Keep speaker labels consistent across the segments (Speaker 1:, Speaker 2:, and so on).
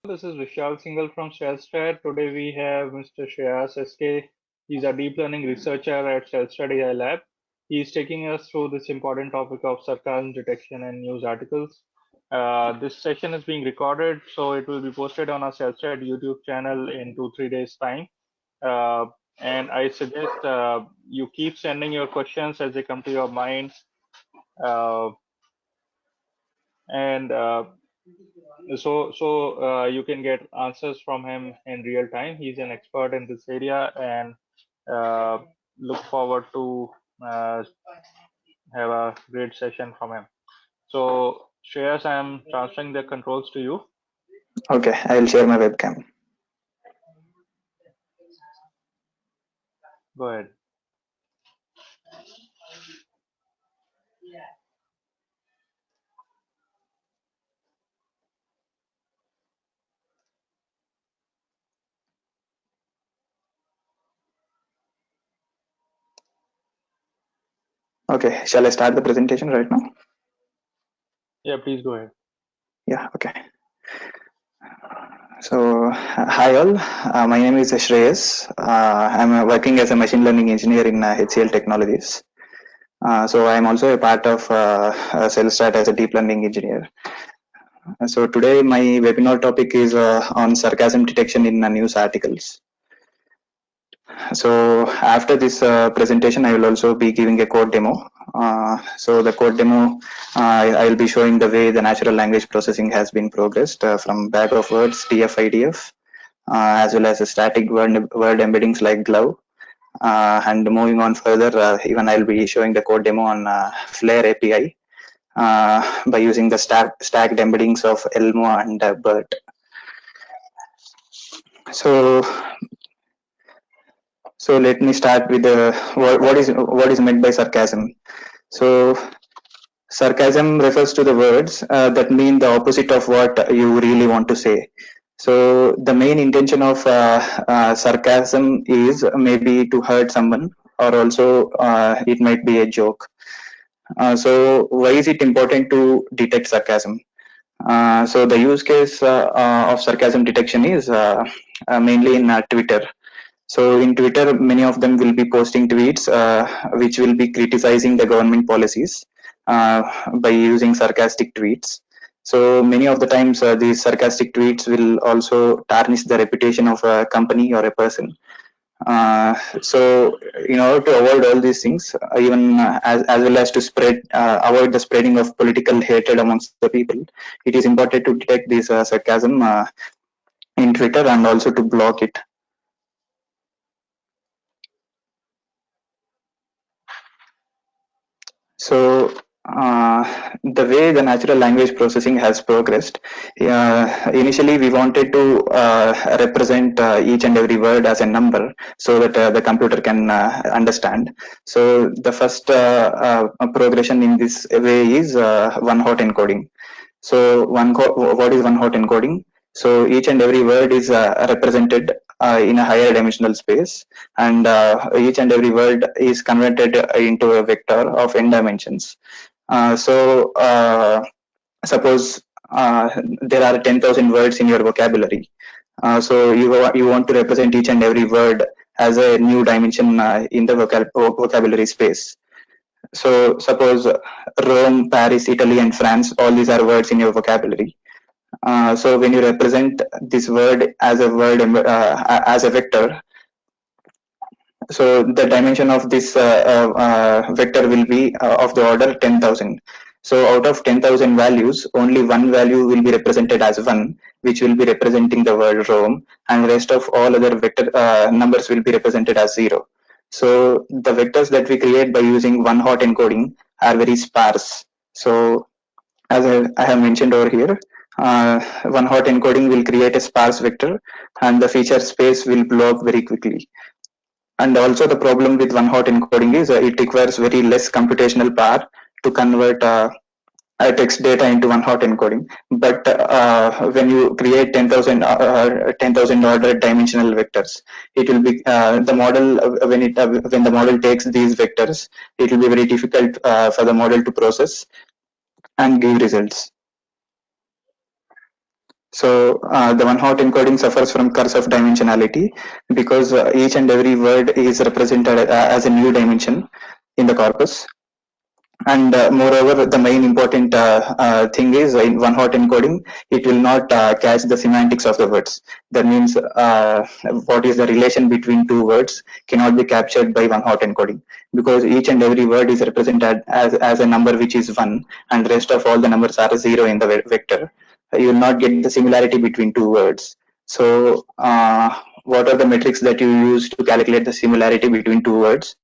Speaker 1: This is Vishal Singhal from Shellstrat. Today we have Mr. Shreyas SK. He's a deep learning researcher at Shellstrat AI Lab. He's taking us through this important topic of sarcasm detection in news articles. This session is being recorded, so it will be posted on our Shellstrat YouTube channel in 2-3 days' time. Uh, and I suggest you keep sending your questions as they come to your mind. Uh, and you can get answers from him in real time. He's an expert in this area, and uh, look forward to uh, have a great session from him. So Shreyas, I'm transferring the controls to you.
Speaker 2: Okay, I will share my webcam.
Speaker 1: Go ahead.
Speaker 2: Okay, shall I start the presentation right now?
Speaker 1: Yeah, please go ahead.
Speaker 2: Yeah, okay. So, hi all. My name is Shreyas. I'm working as a machine learning engineer in HCL Technologies. So, I'm also a part of Cellstrat as a deep learning engineer. So, today my webinar topic is on sarcasm detection in news articles. So after this presentation, I will also be giving a code demo. So the code demo, I will be showing the way the natural language processing has been progressed from bag of words, TF-IDF, as well as static word embeddings like glove. And moving on further, even I'll be showing the code demo on Flare API by using the stacked embeddings of Elmo and BERT. So so let me start with what is meant by sarcasm. So sarcasm refers to the words that mean the opposite of what you really want to say. So the main intention of sarcasm is maybe to hurt someone, or also it might be a joke. So why is it important to detect sarcasm? So the use case of sarcasm detection is mainly in Twitter. So in Twitter, many of them will be posting tweets which will be criticizing the government policies uh, by using sarcastic tweets. So many of the times, these sarcastic tweets will also tarnish the reputation of a company or a person. So in order to avoid all these things, even as well as to avoid the spreading of political hatred amongst the people, it is important to detect this sarcasm in Twitter and also to block it. So the way the natural language processing has progressed, initially we wanted to represent each and every word as a number so that the computer can understand. So the first progression in this way is one-hot encoding. So what is one-hot encoding? So each and every word is represented in a higher dimensional space, and each and every word is converted into a vector of n dimensions. So suppose there are 10,000 words in your vocabulary. So you want to represent each and every word as a new dimension in the vocabulary space. So suppose Rome, Paris, Italy, and France, all these are words in your vocabulary. So when you represent this word as a as a vector, so the dimension of this vector will be of the order 10,000. So out of 10,000 values, only one value will be represented as 1, which will be representing the word Rome, and the rest of all other vector numbers will be represented as 0. So the vectors that we create by using one-hot encoding are very sparse. So as I have mentioned over here, one-hot encoding will create a sparse vector, and the feature space will blow up very quickly. And also the problem with one-hot encoding is it requires very less computational power to convert text data into one-hot encoding. But when you create 10,000 order dimensional vectors, it will be the model when the model takes these vectors, it will be very difficult for the model to process and give results. So the one-hot encoding suffers from curse of dimensionality because each and every word is represented as a new dimension in the corpus. And moreover, the main important thing is in one hot encoding, it will not catch the semantics of the words. That means what is the relation between two words cannot be captured by one hot encoding because each and every word is represented as a number which is one and rest of all the numbers are zero in the vector. You will not get the similarity between two words. So what are the metrics that you use to calculate the similarity between two words?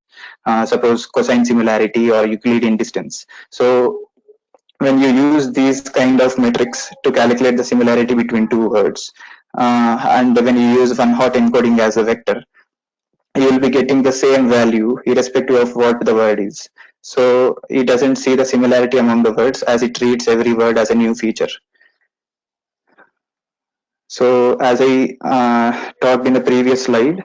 Speaker 2: Suppose cosine similarity or Euclidean distance. So when you use these kind of metrics to calculate the similarity between two words, and when you use one hot encoding as a vector, you will be getting the same value irrespective of what the word is. So it doesn't see the similarity among the words as it treats every word as a new feature. So as I talked in the previous slide,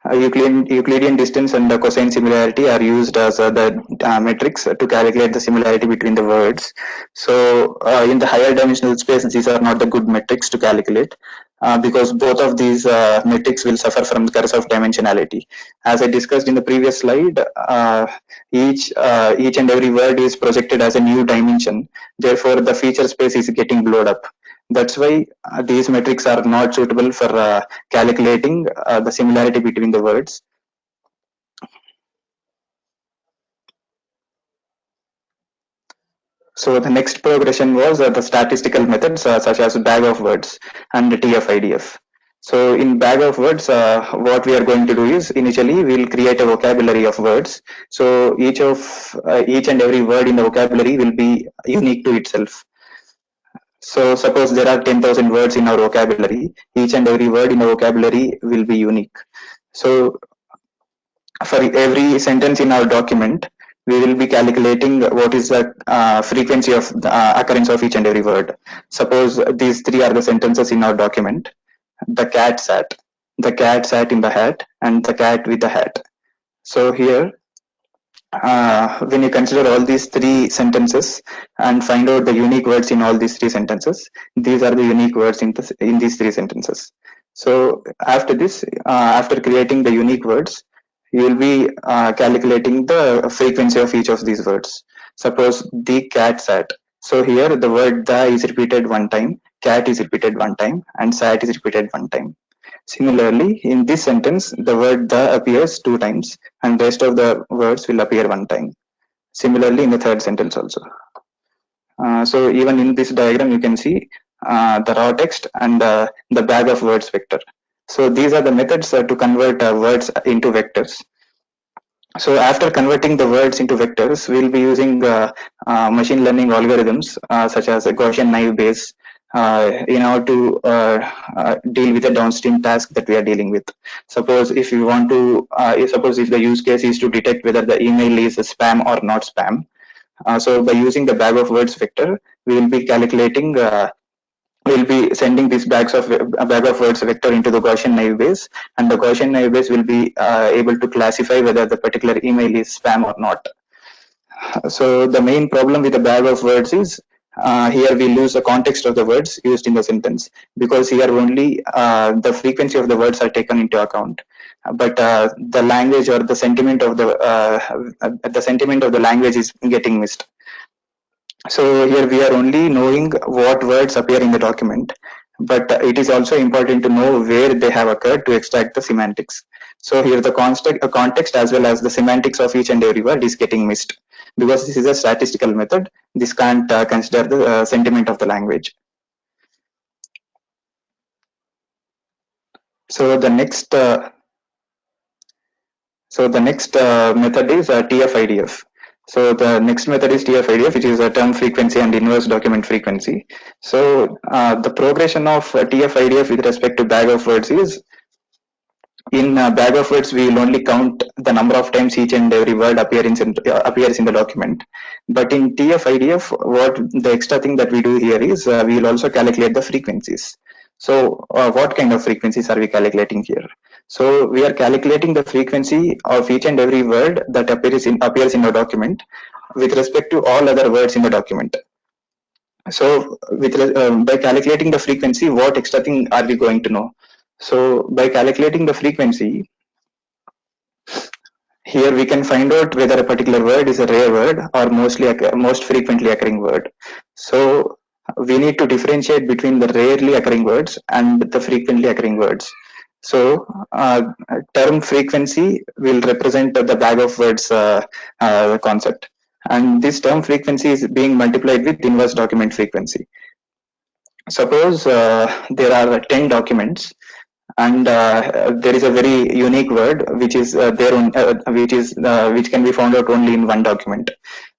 Speaker 2: Euclidean distance and the cosine similarity are used as the metrics to calculate the similarity between the words. So in the higher dimensional space, these are not the good metrics to calculate because both of these metrics will suffer from the curse of dimensionality. As I discussed in the previous slide, each and every word is projected as a new dimension. Therefore, the feature space is getting blown up. That's why these metrics are not suitable for calculating the similarity between the words. So the next progression was the statistical methods such as bag of words and TF-IDF. So in bag of words, what we are going to do is initially we'll create a vocabulary of words. So each and every word in the vocabulary will be unique to itself. So suppose there are 10,000 words in our vocabulary, each and every word in the vocabulary will be unique. So for every sentence in our document, we will be calculating what is the frequency of the occurrence of each and every word. Suppose these three are the sentences in our document. The cat sat in the hat, and the cat with the hat. So here, when you consider all these three sentences and find out the unique words in all these three sentences, these are the unique words in these three sentences. So after this, after creating the unique words, you will be calculating the frequency of each of these words. Suppose the cat sat. So here the word the is repeated one time, cat is repeated one time, and sat is repeated one time. Similarly, in this sentence, the word the appears two times and rest of the words will appear one time. Similarly, in the third sentence also. So even in this diagram, you can see the raw text and the bag of words vector. So these are the methods to convert words into vectors. So after converting the words into vectors, we'll be using machine learning algorithms such as a Gaussian naive Bayes in order to deal with the downstream task that we are dealing with. Suppose if you want to, suppose if the use case is to detect whether the email is a spam or not spam. So by using the bag of words vector, we will be calculating we'll be sending these bags of a bag of words vector into the Gaussian naive Bayes, and the Gaussian naive Bayes will be able to classify whether the particular email is spam or not. So the main problem with the bag of words is here we lose the context of the words used in the sentence because here only the frequency of the words are taken into account, but the language or the sentiment of the language is getting missed. So here we are only knowing what words appear in the document, but it is also important to know where they have occurred to extract the semantics. So here the context as well as the semantics of each and every word is getting missed because this is a statistical method. This can't consider the sentiment of the language. So the next method is TF-IDF. So the next method is TF-IDF, which is a term frequency and inverse document frequency. So the progression of TF-IDF with respect to bag of words is in bag of words, we will only count the number of times each and every word appears in the document. But in TF-IDF, what the extra thing that we do here is we will also calculate the frequencies. So what kind of frequencies are we calculating here? So we are calculating the frequency of each and every word that appears in a document with respect to all other words in the document. So by calculating the frequency, what extra thing are we going to know? So by calculating the frequency, here we can find out whether a particular word is a rare word or most frequently occurring word. So we need to differentiate between the rarely occurring words and the frequently occurring words. So term frequency will represent the bag of words concept, and this term frequency is being multiplied with inverse document frequency. Suppose there are 10 documents, and there is a very unique word which is which can be found out only in one document.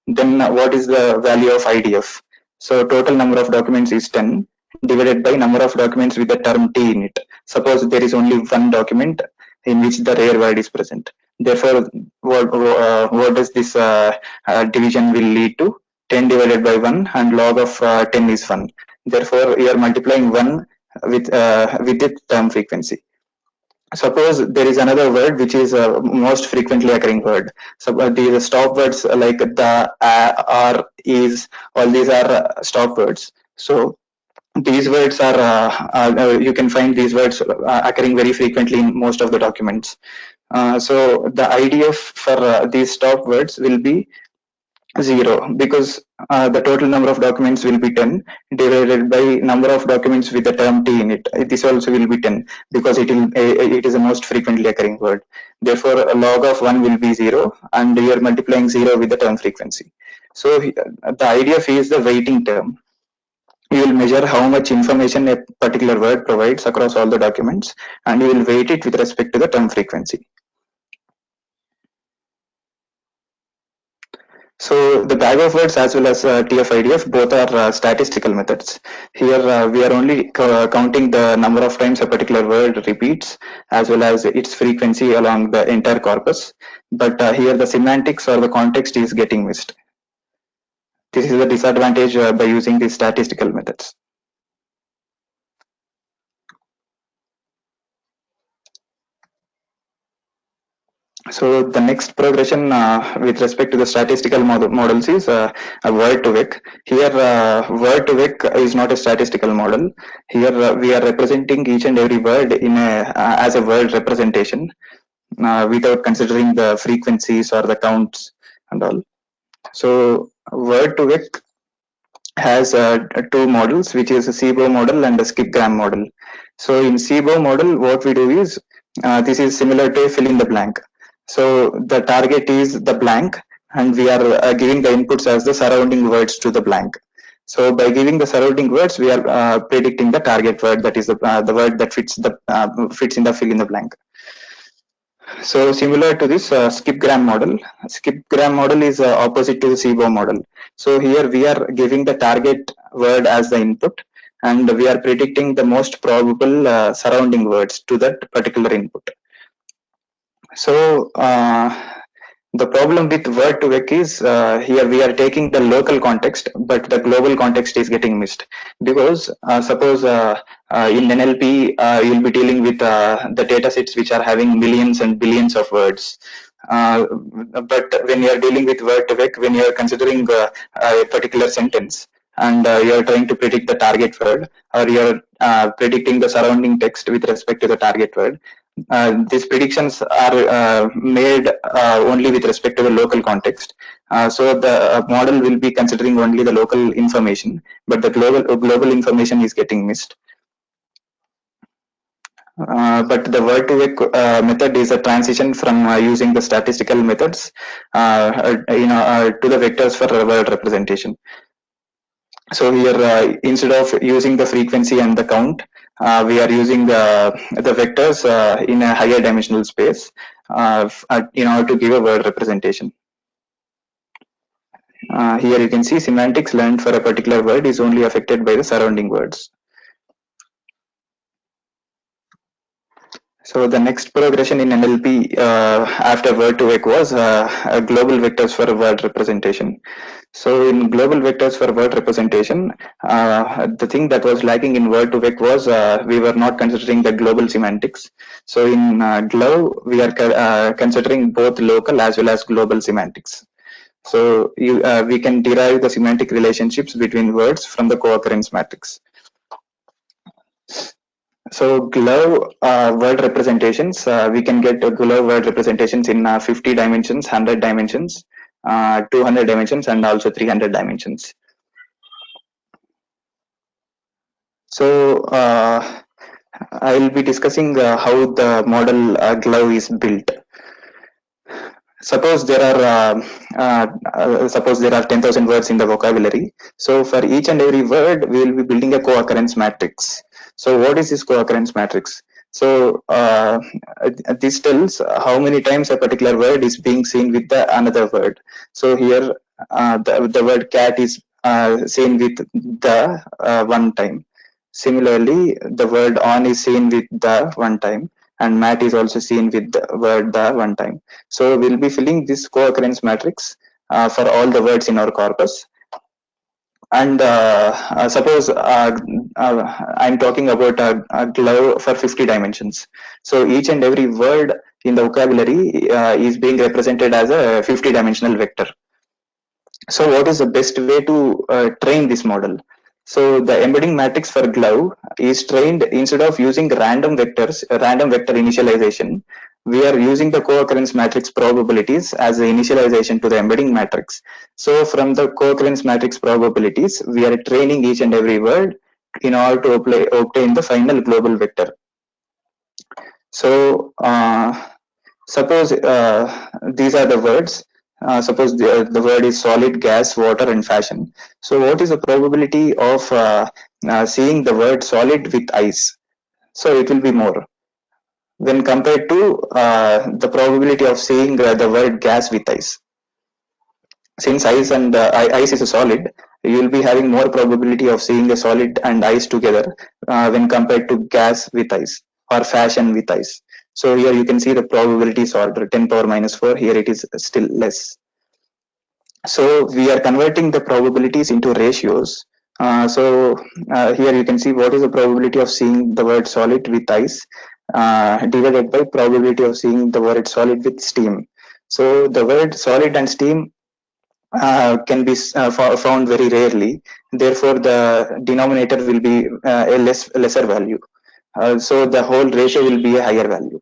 Speaker 2: Then what is the value of IDF? So total number of documents is 10 divided by number of documents with the term T in it. Suppose there is only one document in which the rare word is present. Therefore, what does this division will lead to? 10 divided by 1, and log of 10 is 1. Therefore, you are multiplying 1 with the term frequency. Suppose there is another word which is most frequently occurring word. So these stop words like the, are, is, all these are stop words. So these words are, you can find these words occurring very frequently in most of the documents. So the IDF for these stop words will be 0, because the total number of documents will be 10 divided by number of documents with the term T in it. This also will be 10 because it is the most frequently occurring word. Therefore, a log of 1 will be 0, and you are multiplying 0 with the term frequency. So the idea is the weighting term. You will measure how much information a particular word provides across all the documents, and you will weight it with respect to the term frequency. So the bag of words as well as TF-IDF both are statistical methods. Here we are only counting the number of times a particular word repeats as well as its frequency along the entire corpus. But here the semantics or the context is getting missed. This is the disadvantage by using these statistical methods. So the next progression with respect to the statistical models is a word to vec. Here word to vec is not a statistical model. Here we are representing each and every word in a as a word representation without considering the frequencies or the counts and all. So word to vec has two models, which is a SIBO model and a skipgram model. So in SIBO model, what we do is this is similar to fill in the blank. So the target is the blank, and we are giving the inputs as the surrounding words to the blank. So by giving the surrounding words, we are predicting the target word, that is the word that fits in the fill in the blank. So similar to this skipgram model is opposite to the SIBO model. So here we are giving the target word as the input, and we are predicting the most probable surrounding words to that particular input. So the problem with word to vec is here we are taking the local context, but the global context is getting missed, because suppose in NLP you'll be dealing with the data sets which are having millions and billions of words. But when you are dealing with word to vec, when you are considering a particular sentence, and you are trying to predict the target word, or you are predicting the surrounding text with respect to the target word, these predictions are made only with respect to the local context. So the model will be considering only the local information, but the global information is getting missed. But the word to vec method is a transition from using the statistical methods to the vectors for word representation. So here, instead of using the frequency and the count, we are using the vectors in a higher dimensional space in order to give a word representation. Here you can see semantics learned for a particular word is only affected by the surrounding words. So the next progression in NLP after word to vec was global vectors for word representation. So in global vectors for word representation, the thing that was lacking in word to vec was we were not considering the global semantics. So in GLOVE, we are considering both local as well as global semantics. So we can derive the semantic relationships between words from the co-occurrence matrix. So glove word representations, we can get glove word representations in 50 dimensions, 100 dimensions, 200 dimensions, and also 300 dimensions. So I will be discussing how the model glove is built. Suppose there are suppose there are 10,000 words in the vocabulary. So for each and every word, we will be building a co-occurrence matrix. So what is this co-occurrence matrix? So this tells how many times a particular word is being seen with the another word. So here the word cat is seen with the one time. Similarly, the word on is seen with the one time, and mat is also seen with the word the one time. So we'll be filling this co-occurrence matrix for all the words in our corpus. And suppose I'm talking about a glove for 50 dimensions. So each and every word in the vocabulary is being represented as a 50 dimensional vector. So what is the best way to train this model? So the embedding matrix for glove is trained instead of using random vectors, random vector initialization. We are using the co-occurrence matrix probabilities as the initialization to the embedding matrix. So from the co-occurrence matrix probabilities, we are training each and every word in order to obtain the final global vector. So suppose these are the words. Suppose the word is solid, gas, water, and fashion. So what is the probability of seeing the word solid with ice? So it will be more when compared to the probability of seeing the word gas with ice. Since ice and ice is a solid, you will be having more probability of seeing a solid and ice together when compared to gas with ice or fashion with ice. So here you can see the probabilities order 10 power minus 4. Here it is still less. So we are converting the probabilities into ratios. Here you can see what is the probability of seeing the word solid with ice divided by probability of seeing the word solid with steam. So the word solid and steam can be found very rarely. Therefore, the denominator will be a lesser value. So the whole ratio will be a higher value.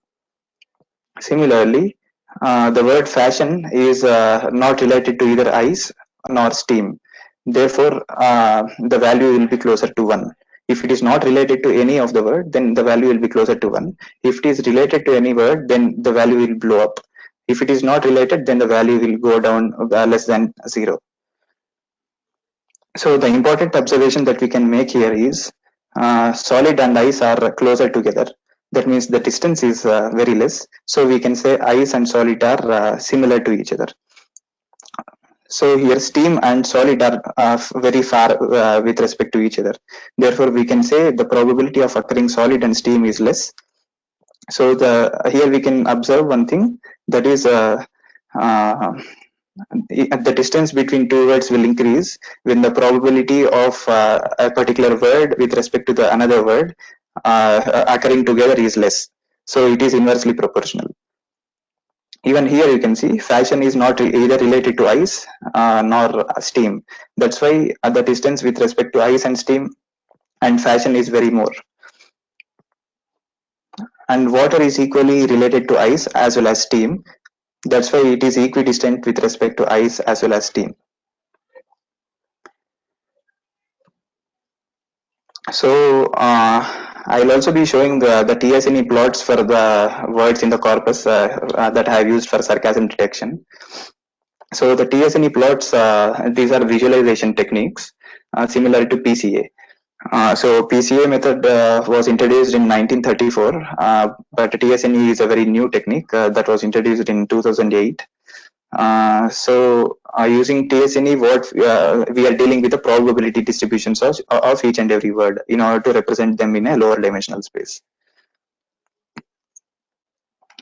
Speaker 2: Similarly, the word fashion is not related to either ice nor steam. Therefore, the value will be closer to 1. If it is not related to any of the word, then the value will be closer to 1. If it is related to any word, then the value will blow up. If it is not related, then the value will go down less than 0. So the important observation that we can make here is solid and ice are closer together. That means the distance is very less. So we can say ice and solid are similar to each other. So here steam and solid are very far with respect to each other. Therefore, we can say the probability of occurring solid and steam is less. So here we can observe one thing, that is uh, the distance between two words will increase when the probability of a particular word with respect to the another word occurring together is less. So it is inversely proportional. Even here you can see fashion is not either related to ice nor steam. That's why the distance with respect to ice and steam and fashion is very more. And water is equally related to ice as well as steam. That's why it is equidistant with respect to ice as well as steam. So I'll also be showing the TSNE plots for the words in the corpus that I have used for sarcasm detection. So the TSNE plots, these are visualization techniques similar to PCA. So PCA method was introduced in 1934, but TSNE is a very new technique that was introduced in 2008. Using TSNE, what we are dealing with the probability distributions of each and every word in order to represent them in a lower dimensional space.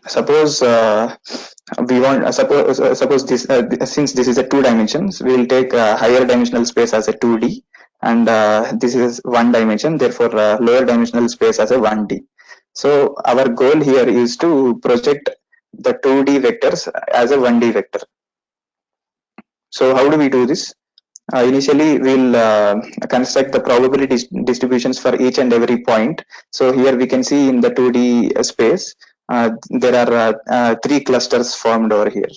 Speaker 2: Suppose we want suppose this since this is a 2 dimensions, we will take a higher dimensional space as a 2D, and this is 1 dimension. Therefore, lower dimensional space as a 1D. So our goal here is to project the 2D vectors as a 1D vector. So how do we do this? Initially, we'll construct the probability distributions for each and every point. So here we can see in the 2D space, there are three clusters formed over here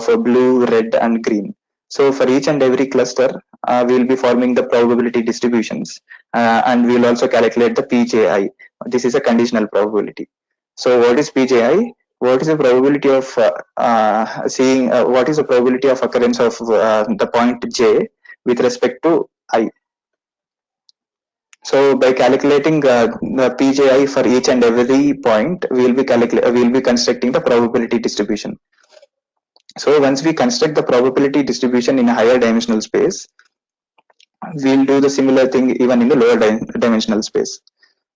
Speaker 2: for blue, red, and green. So for each and every cluster, we'll be forming the probability distributions, and we'll also calculate the PJI. This is a conditional probability. So what is PJI? What is the probability of seeing? What is the probability of occurrence of the point J with respect to I? So by calculating the PJI for each and every point, we'll be constructing the probability distribution. So once we construct the probability distribution in a higher dimensional space, we'll do the similar thing even in the lower dimensional space.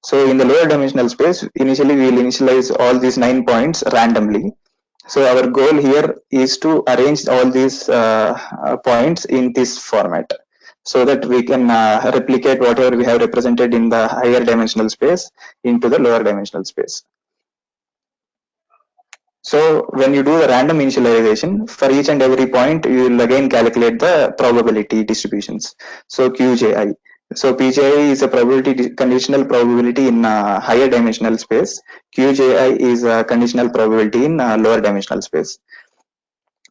Speaker 2: So in the lower dimensional space, initially we'll initialize all these 9 points randomly. So our goal here is to arrange all these points in this format so that we can replicate whatever we have represented in the higher dimensional space into the lower dimensional space. So when you do the random initialization for each and every point, you will again calculate the probability distributions. So QJI. So PJI is a probability conditional probability in higher dimensional space. QJI is a conditional probability in lower dimensional space.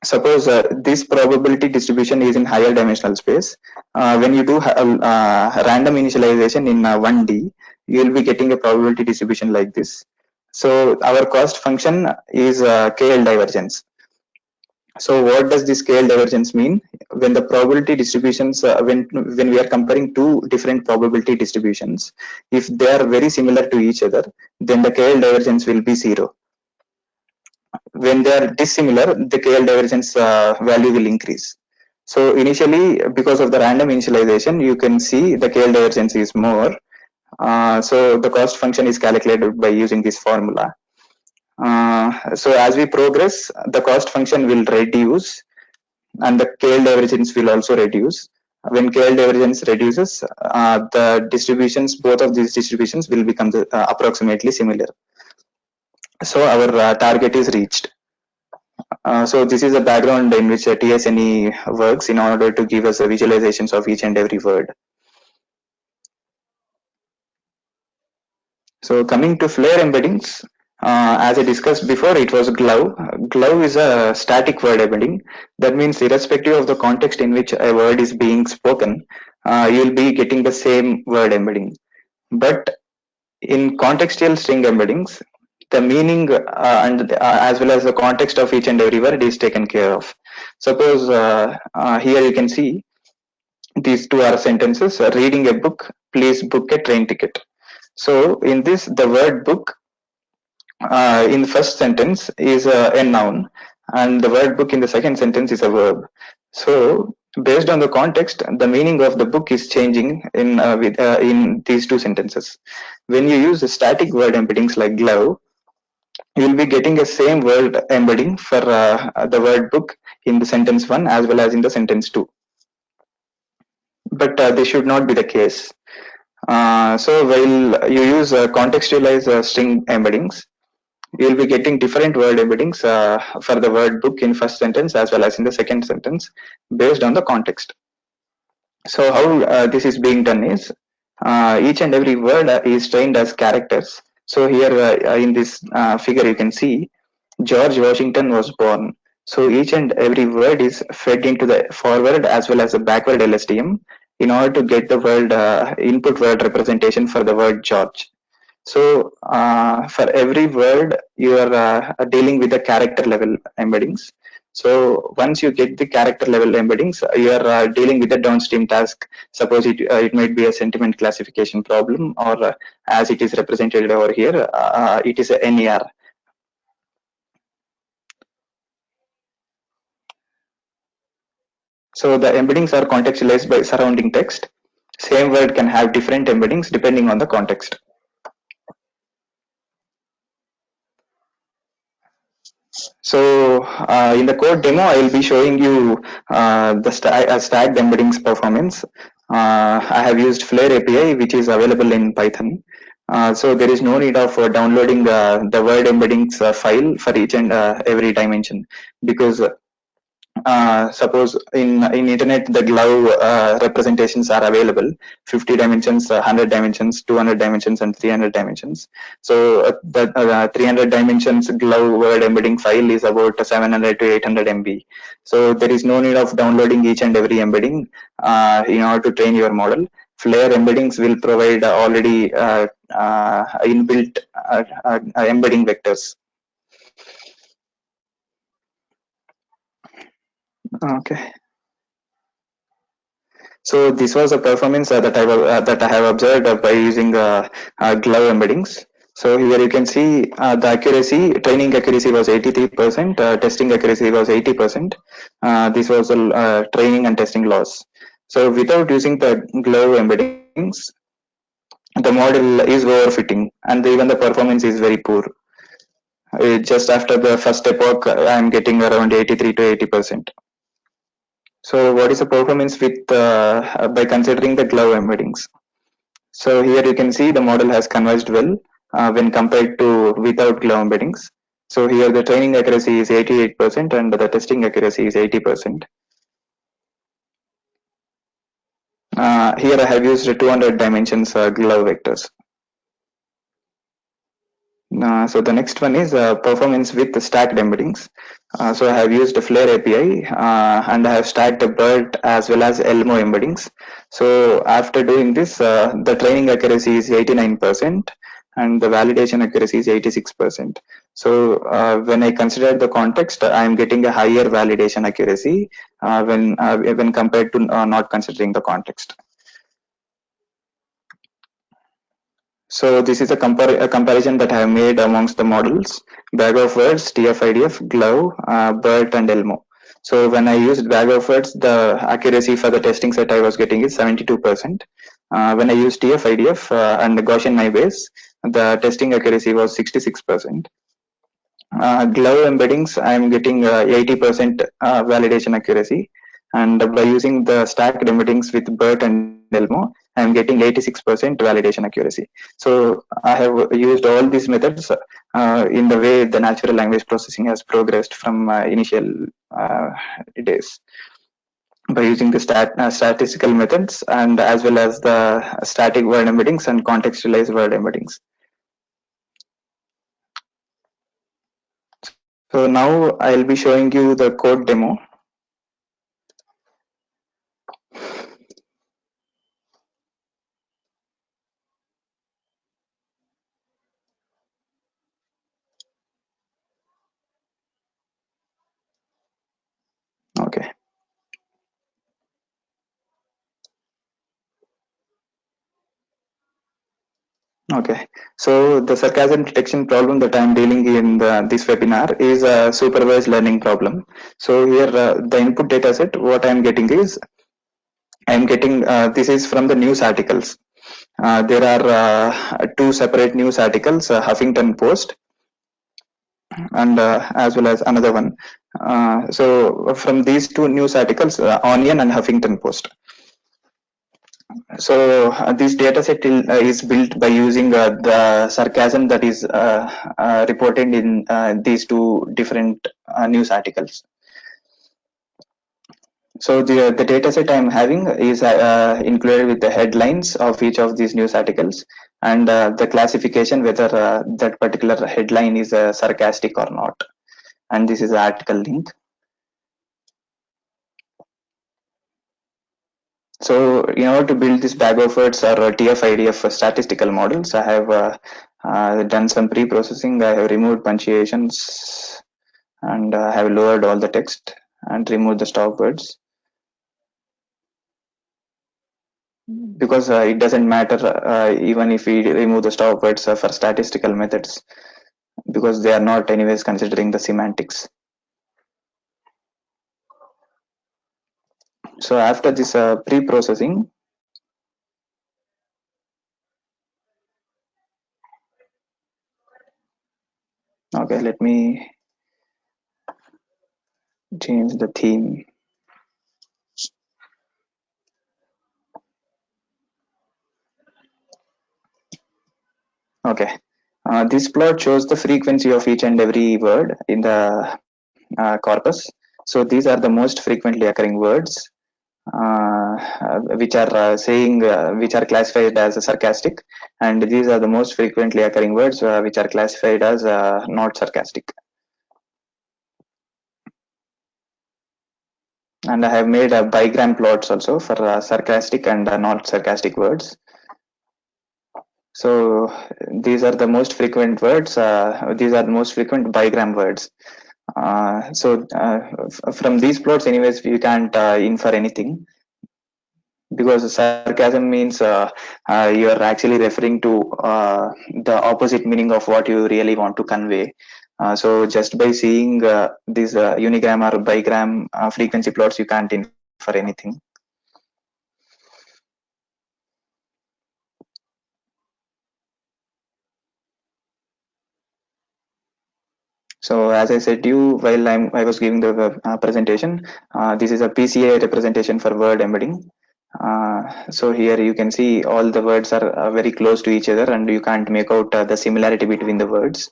Speaker 2: Suppose this probability distribution is in higher dimensional space. When you do random initialization in 1D, you will be getting a probability distribution like this. So our cost function is KL divergence. So what does this KL divergence mean? When the probability distributions, when we are comparing two different probability distributions, if they are very similar to each other, then the KL divergence will be 0. When they are dissimilar, the KL divergence value will increase. So initially, because of the random initialization, you can see the KL divergence is more. So the cost function is calculated by using this formula. So as we progress, the cost function will reduce and the KL divergence will also reduce. When KL divergence reduces, the distributions, both of these distributions will become approximately similar. So our target is reached. So this is a background in which TSNE works in order to give us visualizations of each and every word. So coming to Flare embeddings, as I discussed before, it was GLOVE. GLOVE is a static word embedding. That means irrespective of the context in which a word is being spoken, you'll be getting the same word embedding. But in contextual string embeddings, the meaning and as well as the context of each and every word is taken care of. Suppose here you can see these two are sentences: reading a book, please book a train ticket. So in this, the word book in the first sentence is a noun, and the word book in the second sentence is a verb. So based on the context, the meaning of the book is changing in these two sentences. When you use the static word embeddings like glove, you will be getting a same word embedding for the word book in the sentence 1 as well as in the sentence 2. But this should not be the case. So while you use contextualized string embeddings, you'll be getting different word embeddings for the word book in first sentence as well as in the second sentence based on the context. So how this is being done is each and every word is trained as characters. So here in this figure you can see George Washington was born. So each and every word is fed into the forward as well as the backward LSTM in order to get the word input word representation for the word George. So for every word, you are dealing with the character level embeddings. So once you get the character level embeddings, you are dealing with the downstream task. Suppose it might be a sentiment classification problem, or as it is represented over here, it is a NER. So the embeddings are contextualized by surrounding text. Same word can have different embeddings depending on the context. So in the code demo, I will be showing you the stacked embeddings performance. I have used Flare API, which is available in Python. So there is no need of downloading the word embeddings file for each and every dimension, because suppose in internet the glove representations are available, 50 dimensions, 100 dimensions, 200 dimensions, and 300 dimensions. So the 300 dimensions glove word embedding file is about 700 to 800 MB. So there is no need of downloading each and every embedding in order to train your model. Flare embeddings will provide already inbuilt embedding vectors. Okay. So this was a performance that I have observed by using glove embeddings. So here you can see the accuracy, training accuracy was 83%, testing accuracy was 80%. This was a training and testing loss. So without using the glove embeddings, the model is overfitting, and even the performance is very poor. Just after the first epoch, I am getting around 83 to 80%. So what is the performance with by considering the glove embeddings? So here you can see the model has converged well when compared to without glove embeddings. So here the training accuracy is 88% and the testing accuracy is 80%. Here I have used 200 dimensions glove vectors. So the next one is performance with the stacked embeddings. So I have used a Flare API and I have stacked a BERT as well as Elmo embeddings. So after doing this, the training accuracy is 89% and the validation accuracy is 86%. So when I consider the context, I am getting a higher validation accuracy when compared to not considering the context. So this is a comparison that I have made amongst the models: Bag of Words, TF-IDF, Glove, BERT, and Elmo. So when I used Bag of Words, the accuracy for the testing set I was getting is 72%. When I used TF-IDF and Gaussian MyBase, the testing accuracy was 66%. Glove embeddings, I am getting 80% validation accuracy. And by using the stacked embeddings with BERT and Elmo, I am getting 86% validation accuracy. So I have used all these methods in the way the natural language processing has progressed from initial days, by using the statistical methods and as well as the static word embeddings and contextualized word embeddings. So now I'll be showing you the code demo. Okay. Okay, so the sarcasm detection problem that I'm dealing in this webinar is a supervised learning problem. So here the input data set, what I'm getting is, I'm getting, this is from the news articles. There are two separate news articles, Huffington Post and as well as another one. So from these two news articles, Onion and Huffington Post. So this data set is built by using the sarcasm that is reported in these two different news articles. So the data set I'm having is included with the headlines of each of these news articles and the classification whether that particular headline is sarcastic or not. And this is the article link. So in order to build this bag of words or TF-IDF statistical models, I have done some pre-processing. I have removed punctuations and have lowered all the text and removed the stop words, because it doesn't matter even if we remove the stop words for statistical methods, because they are not anyways considering the semantics. So after this pre-processing, okay, let me change the theme. Okay, this plot shows the frequency of each and every word in the corpus. So these are the most frequently occurring words which are which are classified as sarcastic, and these are the most frequently occurring words which are classified as not sarcastic. And I have made bigram plots also for sarcastic and not sarcastic words. So these are the most frequent words. These are the most frequent bigram words. From these plots, anyways, you can't infer anything, because sarcasm means you are actually referring to the opposite meaning of what you really want to convey. So just by seeing these unigram or bigram frequency plots, you can't infer anything. So as I said to you while I was giving the presentation, this is a PCA representation for word embedding. So here you can see all the words are very close to each other, and you can't make out the similarity between the words.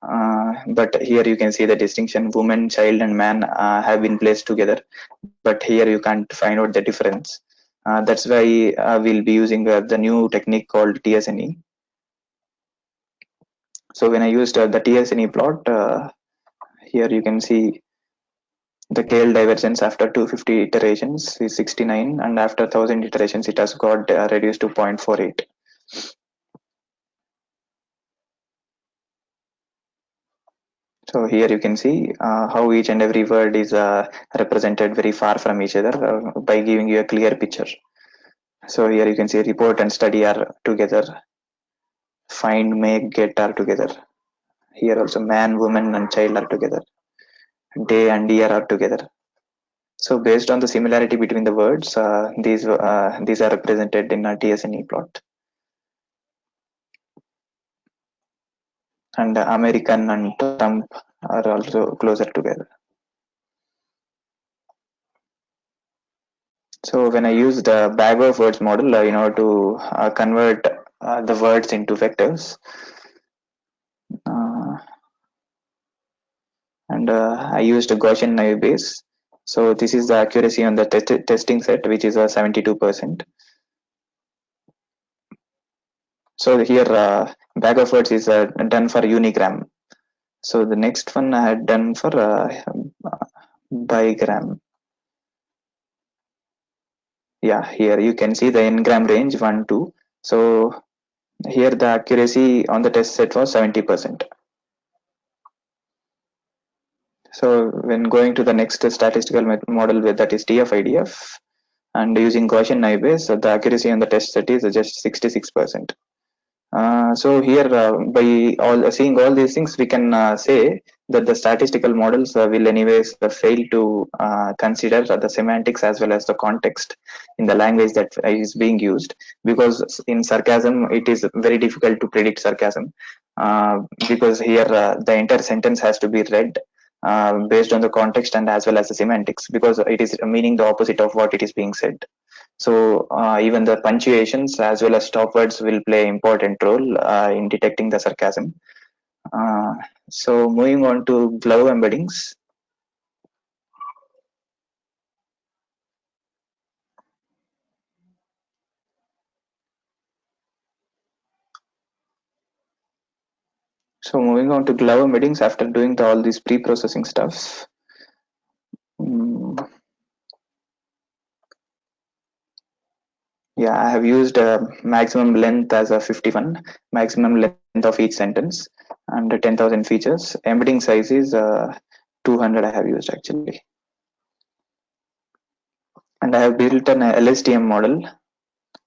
Speaker 2: But here you can see the distinction: woman, child, and man have been placed together. But here you can't find out the difference. That's why we'll be using the new technique called TSNE. So when I used the TSNE plot, here you can see the KL divergence after 250 iterations is 69, and after 1000 iterations it has got reduced to 0.48. So here you can see how each and every word is represented very far from each other by giving you a clear picture. So here you can see report and study are together, find, make, get are together. Here also man, woman, and child are together, day and year are together. So based on the similarity between the words, these are represented in a TSNE plot. And American and Trump are also closer together. So when I use the bag of words model, in order to convert the words into vectors, uh, and I used a Gaussian naive Bayes. So this is the accuracy on the testing set, which is 72%. So here bag of words is done for unigram. So the next one I had done for bigram. Yeah, here you can see the n-gram range 1, 2. So here the accuracy on the test set was 70%. So when going to the next statistical model, that is TF-IDF, and using Gaussian naive Bayes, the accuracy on the test set is just 66%. So here, by seeing all these things, we can say that the statistical models will anyways fail to consider the semantics as well as the context in the language that is being used, because in sarcasm it is very difficult to predict sarcasm, because here the entire sentence has to be read based on the context and as well as the semantics, because it is meaning the opposite of what it is being said. So even the punctuations as well as stop words will play important role in detecting the sarcasm. Uh, so moving on to glove embeddings. So moving on to glove embeddings after doing all these pre-processing stuffs. Mm, yeah, I have used maximum length as a 51, maximum length of each sentence, and 10,000 features. Embedding size is 200 I have used actually. And I have built an LSTM model,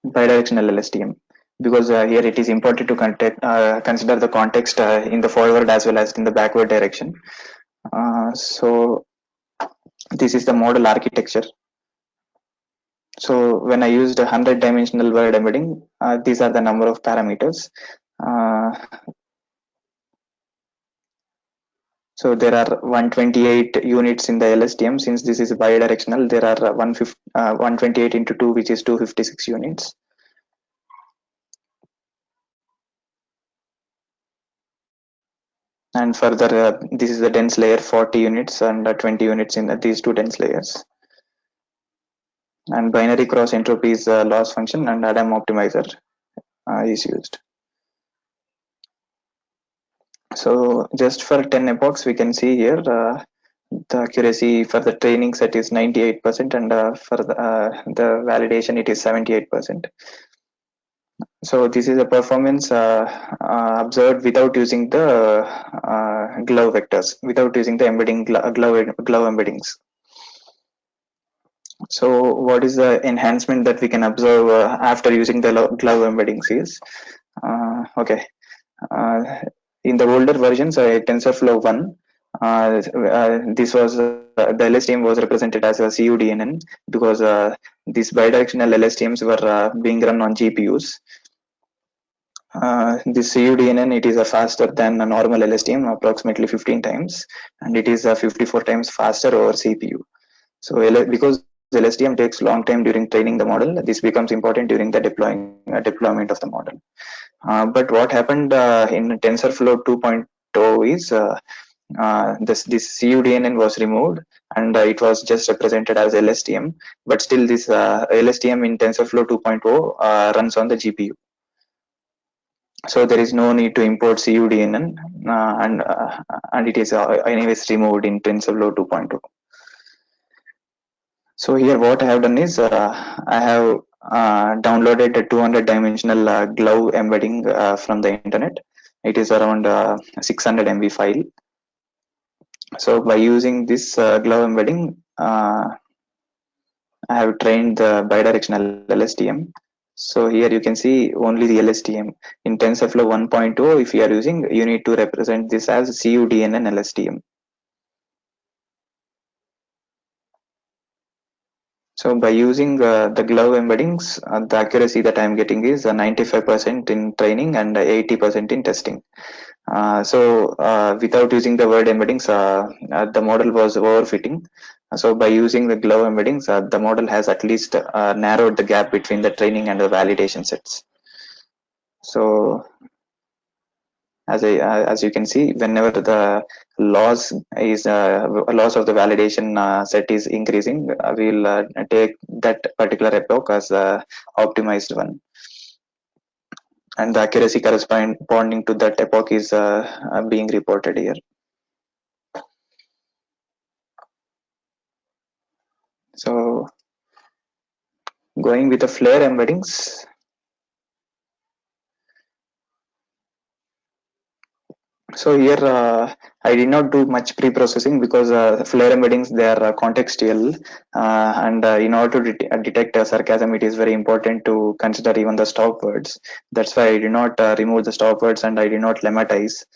Speaker 2: bidirectional LSTM, because here it is important to consider the context in the forward as well as in the backward direction. So this is the model architecture. So when I used a 100-dimensional word embedding, these are the number of parameters. Uh, so there are 128 units in the LSTM. Since this is bidirectional, there are 128 into 2, which is 256 units. And further, this is the dense layer, 40 units and 20 units in these two dense layers. And binary cross entropy is a loss function, and Adam optimizer is used. So just for 10 epochs, we can see here the accuracy for the training set is 98%, and for the validation it is 78%. So this is a performance observed without using the glove vectors, without using the embedding glove embeddings. So what is the enhancement that we can observe after using the glove embeddings is, okay, uh, in the older versions, TensorFlow 1, this was the LSTM was represented as a CUDNN because these bidirectional LSTMs were being run on GPUs. This CUDNN, it is faster than a normal LSTM, approximately 15 times, and it is 54 times faster over CPU. So because LSTM takes long time during training the model, this becomes important during the deployment of the model. But what happened in TensorFlow 2.0 is this CUDNN was removed, and it was just represented as LSTM. But still, this LSTM in TensorFlow 2.0 runs on the GPU. So there is no need to import CUDNN, and it is anyways removed in TensorFlow 2.0. So here what I have done is I have downloaded a 200 dimensional glove embedding from the internet. It is around 600 MB file. So by using this glove embedding, I have trained the bidirectional LSTM. So here you can see only the LSTM. In TensorFlow 1.0, if you are using, you need to represent this as CUDNN LSTM. So by using the glove embeddings, the accuracy that I'm getting is 95% in training and 80% in testing. So without using the word embeddings, the model was overfitting. So by using the glove embeddings, the model has at least narrowed the gap between the training and the validation sets. So as you can see, whenever the loss is loss of the validation set is increasing, we'll take that particular epoch as optimized one, and the accuracy corresponding to that epoch is being reported here. So going with the flare embeddings, so here I did not do much pre-processing because flare embeddings, they are contextual, and in order to detect sarcasm, it is very important to consider even the stop words. That's why I did not remove the stop words, and I did not lemmatize.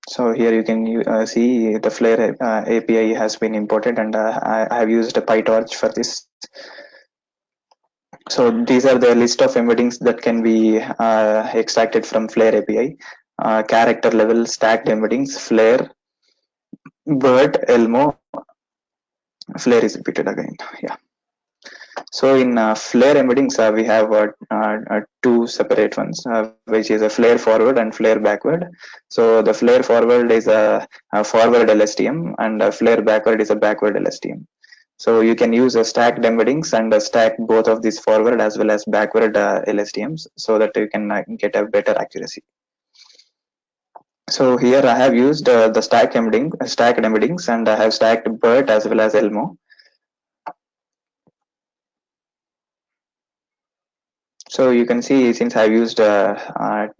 Speaker 2: So here you can see the flare API has been imported, and I have used a PyTorch for this. So these are the list of embeddings that can be extracted from Flare API. Character level, stacked embeddings, Flare, BERT, Elmo, Flare is repeated again. Yeah. So in Flare embeddings, we have two separate ones, which is a Flare forward and Flare backward. So the Flare forward is a forward LSTM, and a Flare backward is a backward LSTM. So you can use a stacked embeddings and stack both of these forward as well as backward LSTMs so that you can get a better accuracy. So here I have used the stacked embeddings, and I have stacked BERT as well as Elmo. So you can see, since I've used PyTorch,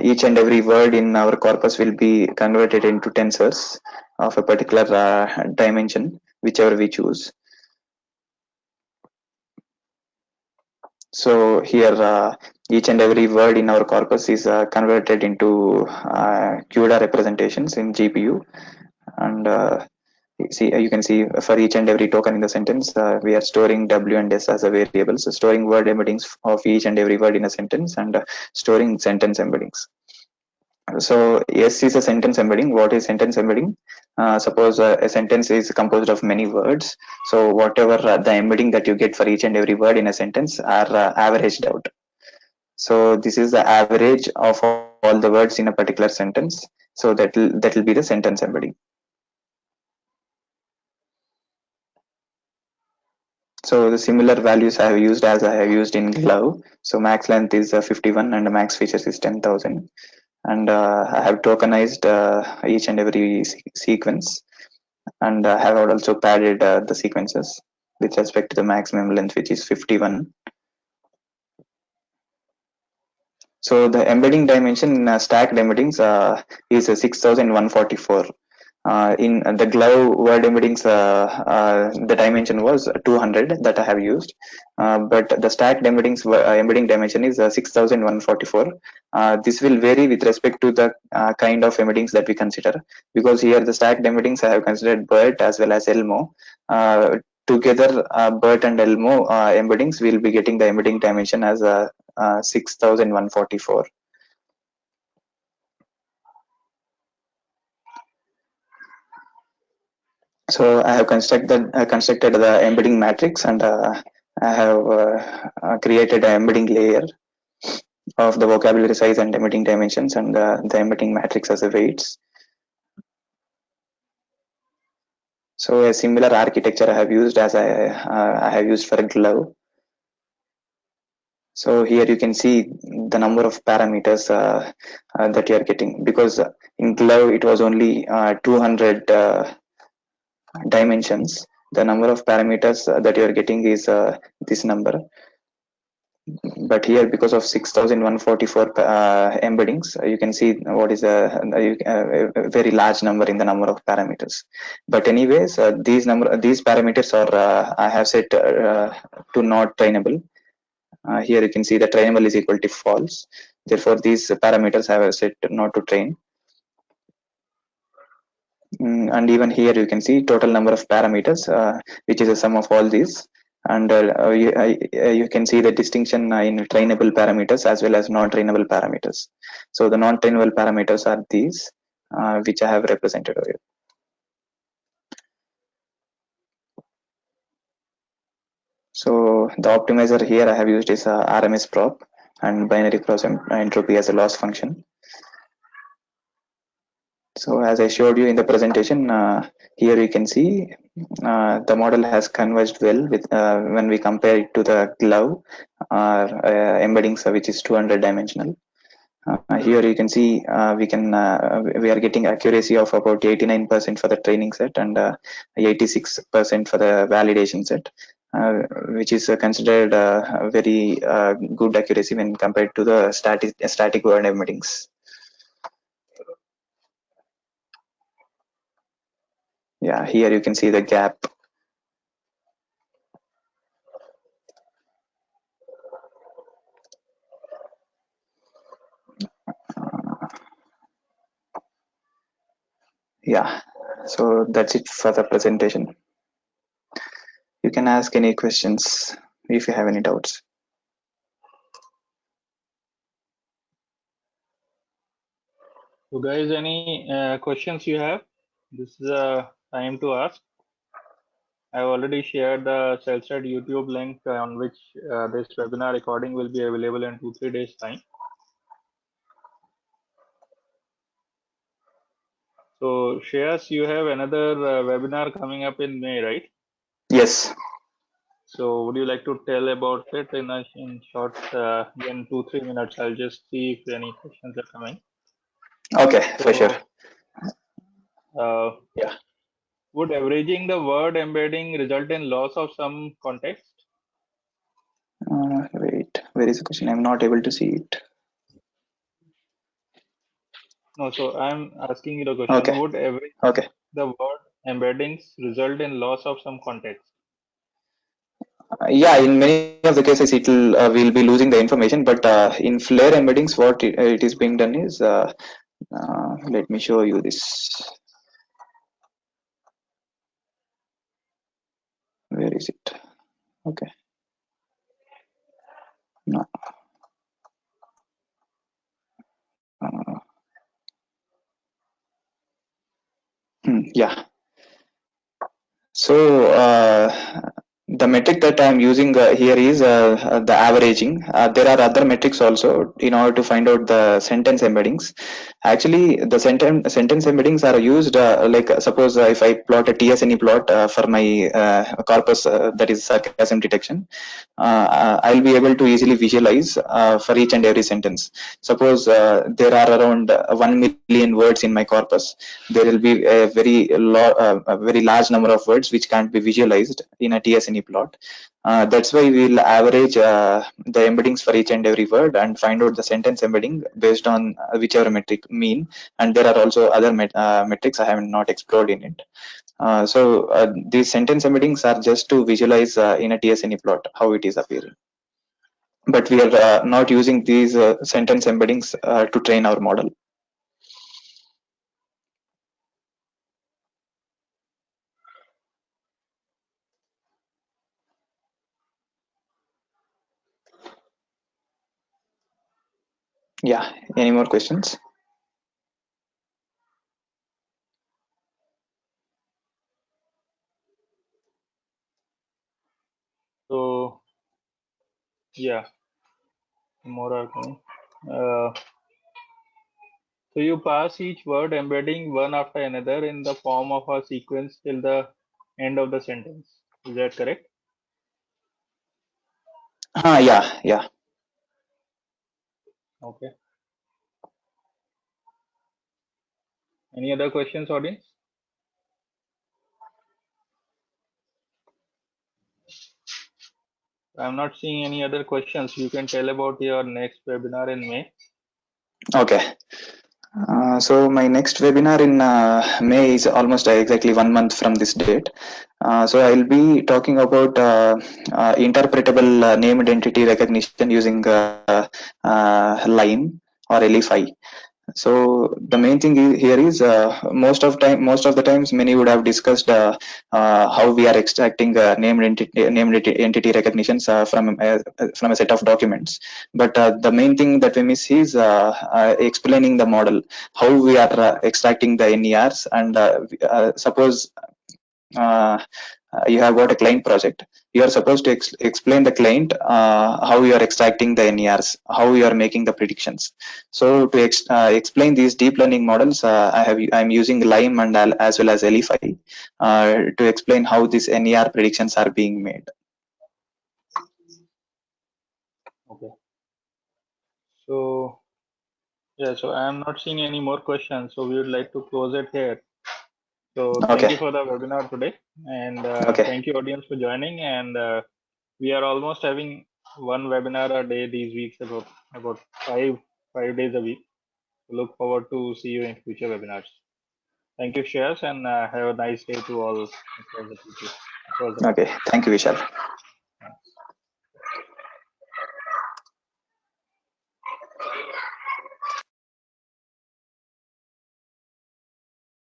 Speaker 2: each and every word in our corpus will be converted into tensors of a particular dimension, whichever we choose. So here each and every word in our corpus is converted into CUDA representations in GPU, and you can see for each and every token in the sentence, we are storing W and S as a variables, so storing word embeddings of each and every word in a sentence, and storing sentence embeddings. So S is a sentence embedding. What is sentence embedding? Suppose a sentence is composed of many words. So whatever the embedding that you get for each and every word in a sentence are averaged out. So this is the average of all the words in a particular sentence. So that will be the sentence embedding. So the similar values I have used as I have used in Glove. So max length is 51 and the max features is 10,000. And I have tokenized each and every sequence, and have also padded the sequences with respect to the maximum length, which is 51. So the embedding dimension in stacked embeddings is 6144. In the Glove word embeddings, the dimension was 200 that I have used, but the stacked embeddings embedding dimension is 6144. This will vary with respect to the kind of embeddings that we consider, because here the stacked embeddings I have considered BERT as well as Elmo. Together, BERT and Elmo embeddings will be getting the embedding dimension as 6144. So I have constructed the embedding matrix, and I have created an embedding layer of the vocabulary size and embedding dimensions, and the embedding matrix as a weights. So a similar architecture I have used as I have used for Glove. So here you can see the number of parameters that you are getting, because in Glove it was only 200 dimensions. The number of parameters that you are getting is this number. But here, because of 6144 embeddings, you can see what is a very large number in the number of parameters. But anyways, these parameters are I have set to not trainable. Here you can see the trainable is equal to false. Therefore these parameters I have set not to train. And even here you can see total number of parameters, which is a sum of all these. And you can see the distinction in trainable parameters as well as non-trainable parameters. So the non-trainable parameters are these, which I have represented over here. So the optimizer here I have used is RMS prop and binary cross entropy as a loss function. So as I showed you in the presentation, here you can see the model has converged well with when we compare it to the Glove embeddings, which is 200 dimensional. Here you can see we are getting accuracy of about 89% for the training set, and 86% for the validation set, which is considered very good accuracy when compared to the static word embeddings. Yeah, here you can see the gap. Yeah, so that's it for the presentation. You can ask any questions if you have any doubts.
Speaker 1: So, guys, any questions you have? This is a time to ask. I've already shared the CellStat YouTube link on which this webinar recording will be available in 2-3 days time. So Shreyas, you have another webinar coming up in May, right?
Speaker 2: Yes.
Speaker 1: So would you like to tell about it in short, in 2-3 minutes? I'll just see if any questions are coming.
Speaker 2: Okay,
Speaker 1: So,
Speaker 2: for sure.
Speaker 1: Yeah. Would averaging the word embedding result in loss of some context?
Speaker 2: Wait, where is the question? I'm not able to see it.
Speaker 1: No, so I'm asking you the question.
Speaker 2: Okay.
Speaker 1: Would averaging
Speaker 2: Okay.
Speaker 1: the word embeddings result in loss of some context?
Speaker 2: Yeah, in many of the cases, we'll be losing the information. But in Flare embeddings, what it is being done is, let me show you this. Where is it? Okay. No. Yeah. So the metric that I'm using here is the averaging. There are other metrics also in order to find out the sentence embeddings. Actually, the sentence embeddings are used like suppose if I plot a TSNE plot for my corpus that is sarcasm detection, I'll be able to easily visualize for each and every sentence. Suppose there are around 1 million words in my corpus. There will be a very large number of words which can't be visualized in a TSNE plot. That's why we'll average the embeddings for each and every word and find out the sentence embedding based on whichever metric mean. And there are also other metrics I have not explored in it. These sentence embeddings are just to visualize in a TSNE plot how it is appearing. But we are not using these sentence embeddings to train our model. Yeah. Any more questions?
Speaker 1: So yeah, more are coming. Uh, so you pass each word embedding one after another in the form of a sequence till the end of the sentence. Is that correct?
Speaker 2: Yeah, yeah.
Speaker 1: Okay. Any other questions, audience? I'm not seeing any other questions. You can tell about your next webinar in May.
Speaker 2: Okay. So my next webinar in May is almost exactly 1 month from this date. So I'll be talking about interpretable named entity recognition using LIME or Elify. So the main thing here is most of the times many would have discussed how we are extracting named entity recognitions from a set of documents. But the main thing that we miss is explaining the model, how we are extracting the NERs, and suppose uh, you have got a client project. You are supposed to explain the client how you are extracting the NERs, how you are making the predictions. So to explain these deep learning models, I'm using Lime and as well as Elify to explain how these NER predictions are being made.
Speaker 1: Okay. So yeah, so I'm not seeing any more questions. So we would like to close it here. So thank you
Speaker 2: Okay.
Speaker 1: for the webinar today, and
Speaker 2: Okay.
Speaker 1: thank you audience for joining. And we are almost having one webinar a day these weeks, about five days a week. Look forward to see you in future webinars. Thank you, Shreyas, and have a nice day to all across the people.
Speaker 2: Okay. Thank you, Vishal.